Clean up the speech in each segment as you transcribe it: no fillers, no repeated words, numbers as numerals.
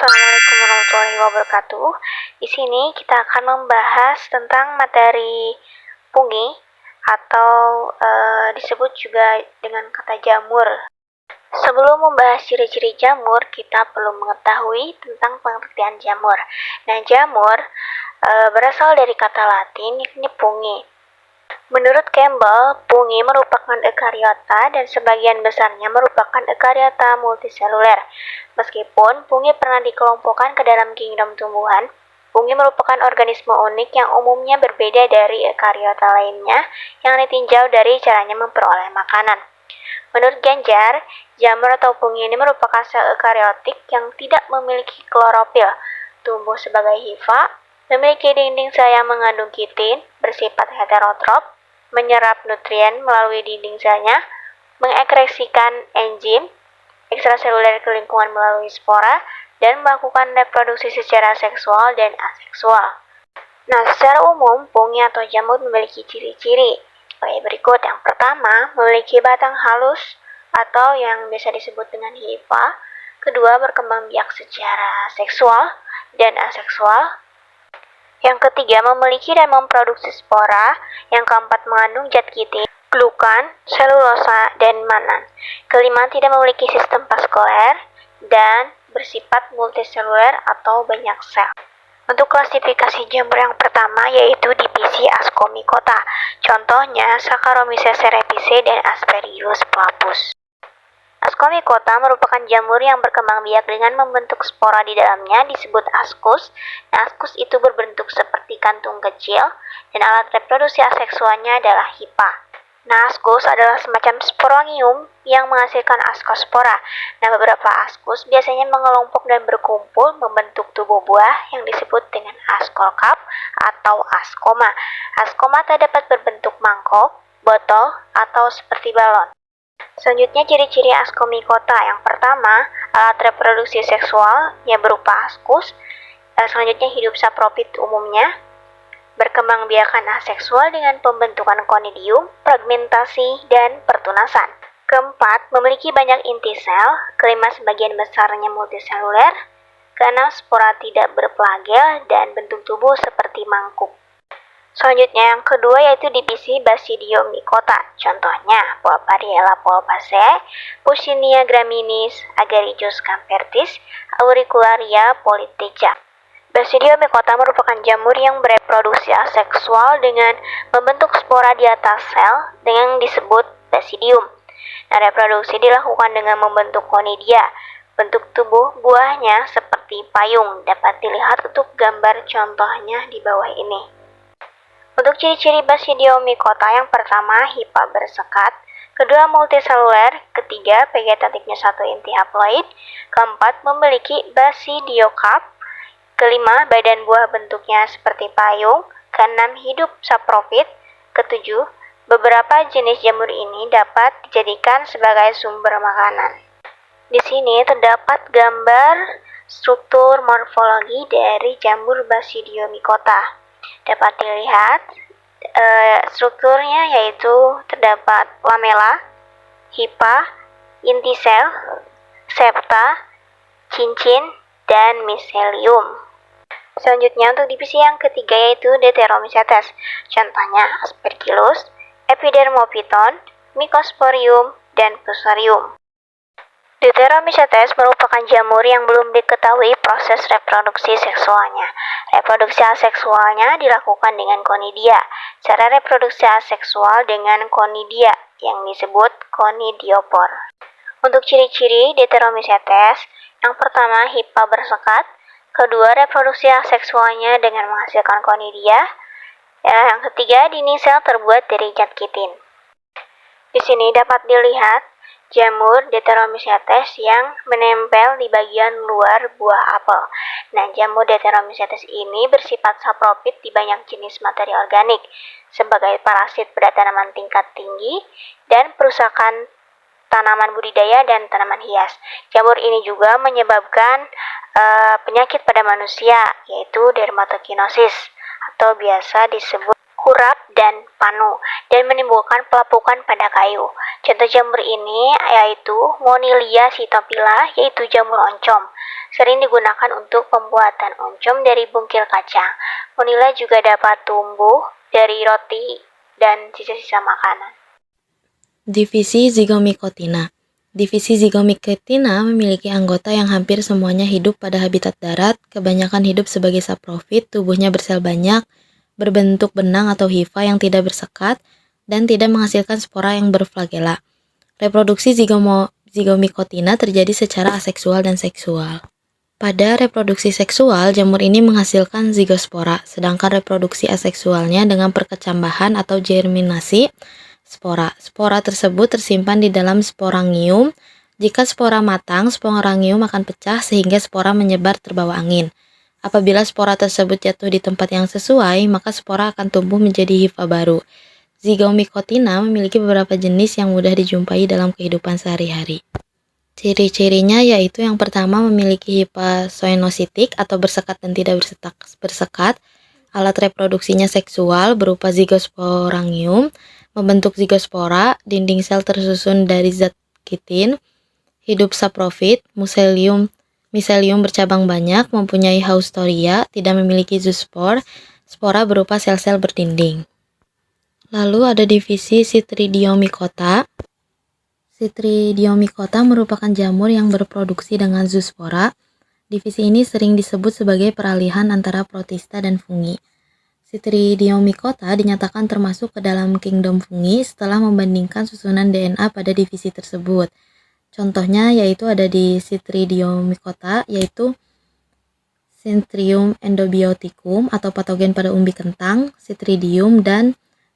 Assalamualaikum warahmatullahi wabarakatuh. Di sini kita akan membahas tentang materi fungi atau disebut juga dengan kata jamur. Sebelum membahas ciri-ciri jamur, kita perlu mengetahui tentang pengertian jamur. Nah, jamur berasal dari kata Latin yakni fungi. Menurut Campbell, fungi merupakan eukariota dan sebagian besarnya merupakan eukariota multiseluler. Meskipun fungi pernah dikelompokkan ke dalam kingdom tumbuhan, fungi merupakan organisme unik yang umumnya berbeda dari eukariota lainnya yang ditinjau dari caranya memperoleh makanan. Menurut Ganjar, jamur atau fungi ini merupakan sel eukariotik yang tidak memiliki klorofil, tumbuh sebagai hifa, memiliki dinding sel yang mengandung kitin, bersifat heterotrof, menyerap nutrien melalui dinding selnya, mengekskresikan enzim ekstraseluler ke lingkungan melalui spora, dan melakukan reproduksi secara seksual dan aseksual. Nah, secara umum, fungi atau jamur memiliki ciri-ciri. Berikut. Yang pertama, memiliki batang halus atau yang biasa disebut dengan hifa. Kedua, berkembang biak secara seksual dan aseksual. Yang ketiga, memiliki dan memproduksi spora. Yang keempat, mengandung zat kitin, glukan, selulosa, dan mannan. Kelima, tidak memiliki sistem vaskuler dan bersifat multiseluler atau banyak sel. Untuk klasifikasi jamur yang pertama yaitu divisi Ascomycota. Contohnya Saccharomyces cerevisiae dan Aspergillus flavus. Ascomycota merupakan jamur yang berkembang biak dengan membentuk spora di dalamnya disebut ascus. Nah, ascus itu berbentuk seperti kantung kecil dan alat reproduksi aseksualnya adalah hifa. Nah, ascus adalah semacam sporangium yang menghasilkan askospora. Nah, beberapa ascus biasanya mengelompok dan berkumpul membentuk tubuh buah yang disebut dengan askolkap atau askoma. Askomata dapat berbentuk mangkok, botol, atau seperti balon. Selanjutnya, ciri-ciri Ascomycota. Yang pertama, alat reproduksi seksual yang berupa ascus. Selanjutnya, hidup sapropit umumnya. Berkembang biakan aseksual dengan pembentukan konidium, fragmentasi, dan pertunasan. Keempat, memiliki banyak inti sel. Kelima, sebagian besarnya multiseluler. Keenam, spora tidak berflagel dan bentuk tubuh seperti mangkuk. Selanjutnya, yang kedua yaitu divisi Basidiomycota. Contohnya, Poapariella polpaceae, Puccinia graminis, Agaricus campertis, Auricularia polyteca. Basidiomycota merupakan jamur yang bereproduksi aseksual dengan membentuk spora di atas sel dengan disebut basidium. Nah, reproduksi dilakukan dengan membentuk konidia. Bentuk tubuh buahnya seperti payung, dapat dilihat untuk gambar contohnya di bawah ini. Untuk ciri-ciri Basidiomycota, yang pertama, hifa bersekat. Kedua, multiseluler. Ketiga, vegetatifnya satu inti haploid. Keempat, memiliki basidiokap. Kelima, badan buah bentuknya seperti payung. Keenam, hidup saprofit. Ketujuh, beberapa jenis jamur ini dapat dijadikan sebagai sumber makanan. Di sini terdapat gambar struktur morfologi dari jamur Basidiomycota. Dapat dilihat strukturnya yaitu terdapat lamela, hifa, inti sel, septa, cincin, dan miselium. Selanjutnya, untuk divisi yang ketiga yaitu Deuteromycetes. Contohnya Aspergillus, Epidermophyton, Mycosporium, dan Fusarium. Deuteromycetes merupakan jamur yang belum diketahui proses reproduksi seksualnya. Reproduksi aseksualnya dilakukan dengan konidia. Cara reproduksi aseksual dengan konidia yang disebut konidiopor. Untuk ciri-ciri Deuteromycetes, yang pertama, hifa bersekat. Kedua, reproduksi aseksualnya dengan menghasilkan konidia. Yang ketiga, dinding sel terbuat dari zat kitin. Di sini dapat dilihat jamur Deuteromycetes yang menempel di bagian luar buah apel. Nah, jamur Deuteromycetes ini bersifat sapropit di banyak jenis materi organik sebagai parasit pada tanaman tingkat tinggi dan perusakan tanaman budidaya dan tanaman hias. Jamur ini juga menyebabkan penyakit pada manusia, yaitu dermatokinosis atau biasa disebut hurap, dan panu, dan menimbulkan pelapukan pada kayu. Contoh jamur ini yaitu Monilia sitopila, yaitu jamur oncom. Sering digunakan untuk pembuatan oncom dari bungkil kacang. Monila juga dapat tumbuh dari roti dan sisa-sisa makanan. Divisi Zygomycotina. Divisi Zygomycotina memiliki anggota yang hampir semuanya hidup pada habitat darat, kebanyakan hidup sebagai saprofit, tubuhnya bersel banyak, berbentuk benang atau hifa yang tidak bersekat, dan tidak menghasilkan spora yang berflagela. Reproduksi Zygomycotina terjadi secara aseksual dan seksual. Pada reproduksi seksual, jamur ini menghasilkan zigospora, sedangkan reproduksi aseksualnya dengan perkecambahan atau germinasi spora. Spora tersebut tersimpan di dalam sporangium. Jika spora matang, sporangium akan pecah sehingga spora menyebar terbawa angin. Apabila spora tersebut jatuh di tempat yang sesuai, maka spora akan tumbuh menjadi hifa baru. Zygomycotina memiliki beberapa jenis yang mudah dijumpai dalam kehidupan sehari-hari. Ciri-cirinya yaitu yang pertama memiliki hifa zoenositik atau bersekat dan tidak bersekat. Alat reproduksinya seksual berupa zigosporangium, membentuk zigospora, dinding sel tersusun dari zat kitin, hidup saprofit, miselium bercabang banyak, mempunyai haustoria, tidak memiliki zoospor, spora berupa sel-sel berdinding. Lalu ada divisi Chytridiomycota. Chytridiomycota merupakan jamur yang berproduksi dengan zoospora. Divisi ini sering disebut sebagai peralihan antara protista dan fungi. Chytridiomycota dinyatakan termasuk ke dalam kingdom fungi setelah membandingkan susunan DNA pada divisi tersebut. Contohnya yaitu ada di Chytridiomycota yaitu Centrium endobioticum atau patogen pada umbi kentang, Chytridium, dan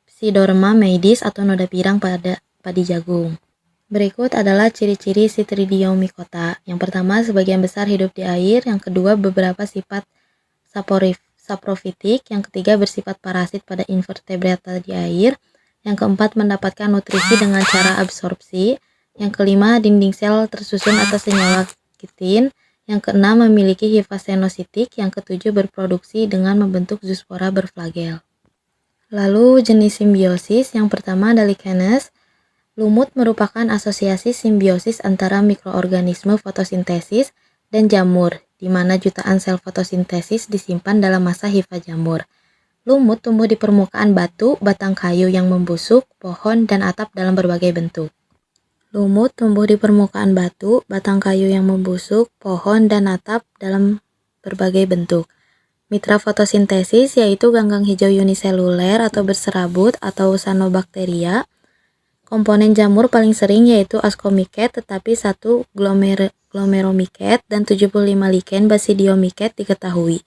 Pseudoderma maydis atau noda pirang pada padi jagung. Berikut adalah ciri-ciri Chytridiomycota. Yang pertama, sebagian besar hidup di air. Yang kedua, beberapa sifat saprofitik. Yang ketiga, bersifat parasit pada invertebrata di air. Yang keempat, mendapatkan nutrisi dengan cara absorpsi. Yang kelima, dinding sel tersusun atas senyawa kitin. Yang keenam, memiliki hifa senositik. Yang ketujuh, berproduksi dengan membentuk zoospora berflagel. Lalu jenis simbiosis. Yang pertama ada lichenes. Lumut merupakan asosiasi simbiosis antara mikroorganisme fotosintesis dan jamur, di mana jutaan sel fotosintesis disimpan dalam massa hifa jamur. Lumut tumbuh di permukaan batu, batang kayu yang membusuk, pohon, dan atap dalam berbagai bentuk. Lumut tumbuh di permukaan batu, batang kayu yang membusuk, pohon, dan atap dalam berbagai bentuk. Mitra fotosintesis yaitu ganggang hijau uniseluler atau berserabut atau Cyanobacteria. Komponen jamur paling sering yaitu Ascomycete, tetapi 1 Glomeromycete dan 75 lichen Basidiomycete diketahui.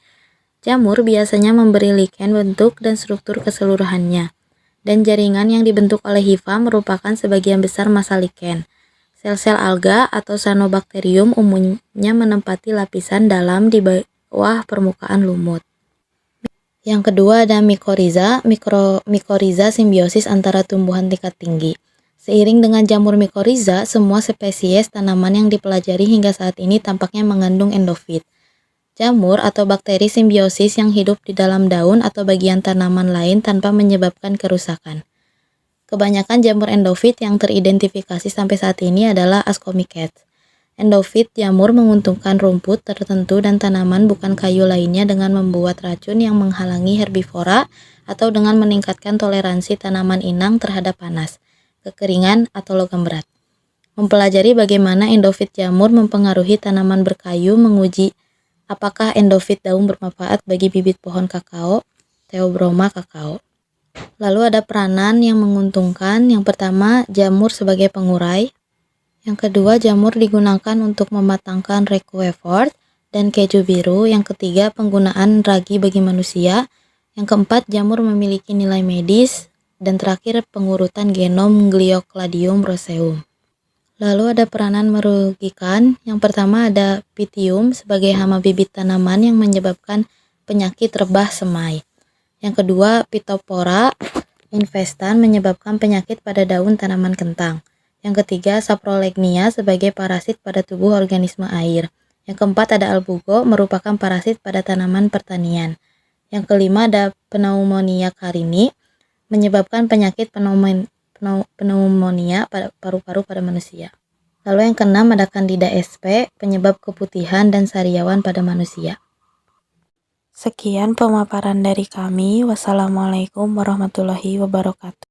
Jamur biasanya memberi lichen bentuk dan struktur keseluruhannya, dan jaringan yang dibentuk oleh hifa merupakan sebagian besar massa lichen. Sel-sel alga atau Cyanobacterium umumnya menempati lapisan dalam di bawah permukaan lumut. Yang kedua ada mycorrhiza. Mycorrhiza simbiosis antara tumbuhan tingkat tinggi. Seiring dengan jamur mycorrhiza, semua spesies tanaman yang dipelajari hingga saat ini tampaknya mengandung endofit. Jamur atau bakteri simbiosis yang hidup di dalam daun atau bagian tanaman lain tanpa menyebabkan kerusakan. Kebanyakan jamur endofit yang teridentifikasi sampai saat ini adalah Ascomycete. Endofit jamur menguntungkan rumput tertentu dan tanaman bukan kayu lainnya dengan membuat racun yang menghalangi herbivora atau dengan meningkatkan toleransi tanaman inang terhadap panas, kekeringan, atau logam berat. Mempelajari bagaimana endofit jamur mempengaruhi tanaman berkayu, menguji apakah endofit daun bermanfaat bagi bibit pohon kakao, Theobroma kakao. Lalu ada peranan yang menguntungkan. Yang pertama, jamur sebagai pengurai. Yang kedua, jamur digunakan untuk mematangkan Roquefort dan keju biru. Yang ketiga, penggunaan ragi bagi manusia. Yang keempat, jamur memiliki nilai medis. Dan terakhir, pengurutan genom Gliocladium roseum. Lalu ada peranan merugikan. Yang pertama ada Pythium sebagai hama bibit tanaman yang menyebabkan penyakit rebah semai. Yang kedua, Phytophthora infestan menyebabkan penyakit pada daun tanaman kentang. Yang ketiga, Saprolegnia sebagai parasit pada tubuh organisme air. Yang keempat ada Albugo merupakan parasit pada tanaman pertanian. Yang kelima ada Pneumonia carini menyebabkan penyakit pneumonia pada paru-paru pada manusia. Lalu yang keenam ada Candida sp, penyebab keputihan dan sariawan pada manusia. Sekian pemaparan dari kami. Wassalamualaikum warahmatullahi wabarakatuh.